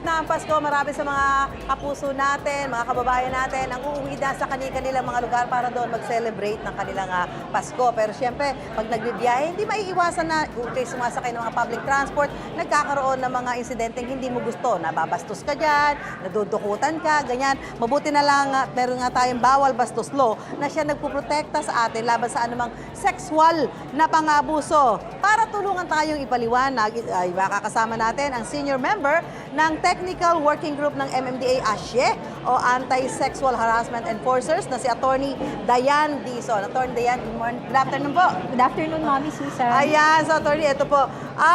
na ang Pasko, marami sa mga kapuso natin, mga kababayan natin, ang uuwi na sa kanilang mga lugar para doon mag-celebrate ng kanilang Pasko. Pero siyempre, pag nagbibiyahe, hindi maiiwasan na kung sumasakay ng mga public transport, nagkakaroon ng mga insidenteng hindi mo gusto. Nababastos ka dyan, nadudukutan ka, ganyan. Mabuti na lang, meron nga tayong bawal bastos law na siya nagpuprotekta sa atin laban sa anumang sexual na pang-abuso. Para tulungan tayong ipaliwanag, ay makakasama natin ang senior member ng Technical Working Group ng MMDA ASYE o Anti-Sexual Harassment Enforcers na si Attorney Diane Dizon. Attorney Diane, good afternoon po. Good afternoon, Mommy Susan. Ayan, so Attorney, ito po.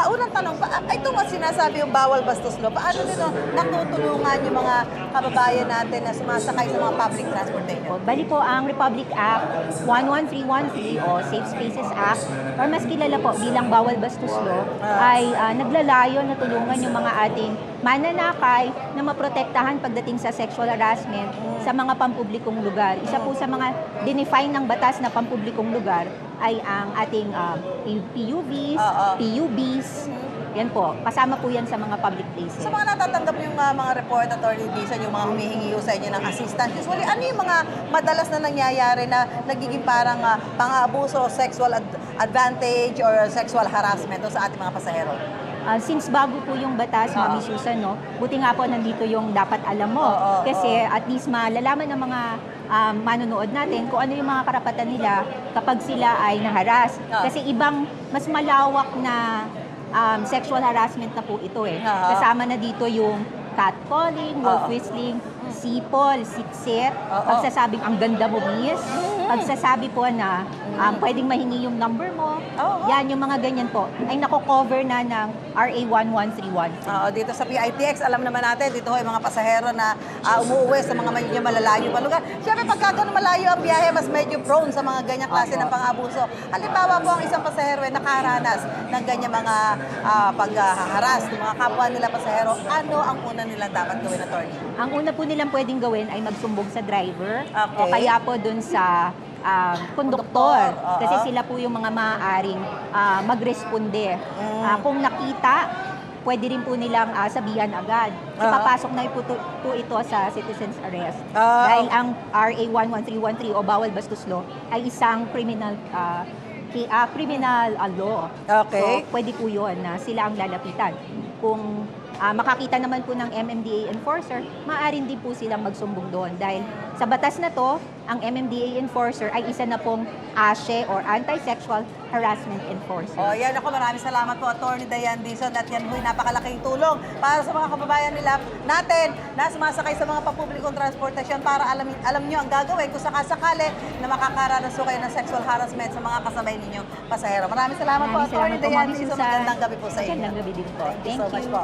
Unang tanong, ito nga sinasabi yung bawal bastos law. Paano nito natutulungan yung mga kababayan natin na sumasakay sa mga public transportation? Bali po ang Republic Act 11313 o Safe Spaces Act or mas kilala po bilang Bawal Bastos Law ay naglalayo na tulungan yung mga ating mananakay na maprotektahan pagdating sa sexual harassment sa mga pampublikong lugar. Isa po sa mga dinefine ng batas na pampublikong lugar ay ang ating PUVs, PUBs. Yan po, kasama po yan sa mga public places. Sa mga natatanggap yung mga report, Attorney Dizon, yung mga humihingi sa inyo ng assistance, usually ano yung mga madalas na nangyayari na nagiging parang pang-abuso, sexual advantage or sexual harassment sa ating mga pasahero? Since bago po yung batas, Mami Susan, no, buti nga po nandito yung dapat alam mo. Kasi at least malalaman ng mga manonood natin kung ano yung mga karapatan nila kapag sila ay naharas. Kasi ibang, mas malawak na sexual harassment na po ito eh. Kasama na dito yung catcalling, wolf whistling, sipol, siksit, pagsasabing ang ganda mo, miss, pagsasabi po na pwedeng mahingi yung number mo, yan, yung mga ganyan po, ay nako-cover na ng RA 1131. Dito sa PITX, alam naman natin, dito yung mga pasahero na umuwi sa mga medyo malalayo pa lugar. Siyempre, pagka ganun malayo ang biyahe, mas medyo prone sa mga ganyang klase ng pang-abuso. Halimbawa po, ang isang pasahero ay nakaranas ng ganyang mga pag-haras ng mga kapwa nila pasahero. Ano ang una nilang dapat gawin, Attorney? Ang una po nilang pwedeng gawin ay magsumbong sa driver o kaya po dun sa konduktor. Kasi sila po yung mga maaaring magresponde. Kung nakita, pwede rin po nilang sabihan agad. Papasok na po ito sa citizen's arrest. Dahil ang RA 11313 o Bawal Bastos Law ay isang criminal law. Okay. So, pwede po yun na sila ang lalapitan. Kung makakita naman po ng MMDA enforcer, maaaring din po silang magsumbong doon. Dahil sa batas na to, ang MMDA enforcer ay isa na pong ASYE or Anti-Sexual Harassment Enforcer. Yan ako, maraming salamat po, Attorney Diane Dizon. At yan ho'y napakalaking tulong para sa mga kababayan natin na sumasakay sa mga papublikong transportasyon para alam nyo ang gagawin kung sakasakali na makakaranas kayo ng sexual harassment sa mga kasabay ninyong pasahero. Maraming salamat po, Attorney Diane Dizon. Magandang gabi po sa inyo. Magandang gabi din po. Thank you so much po.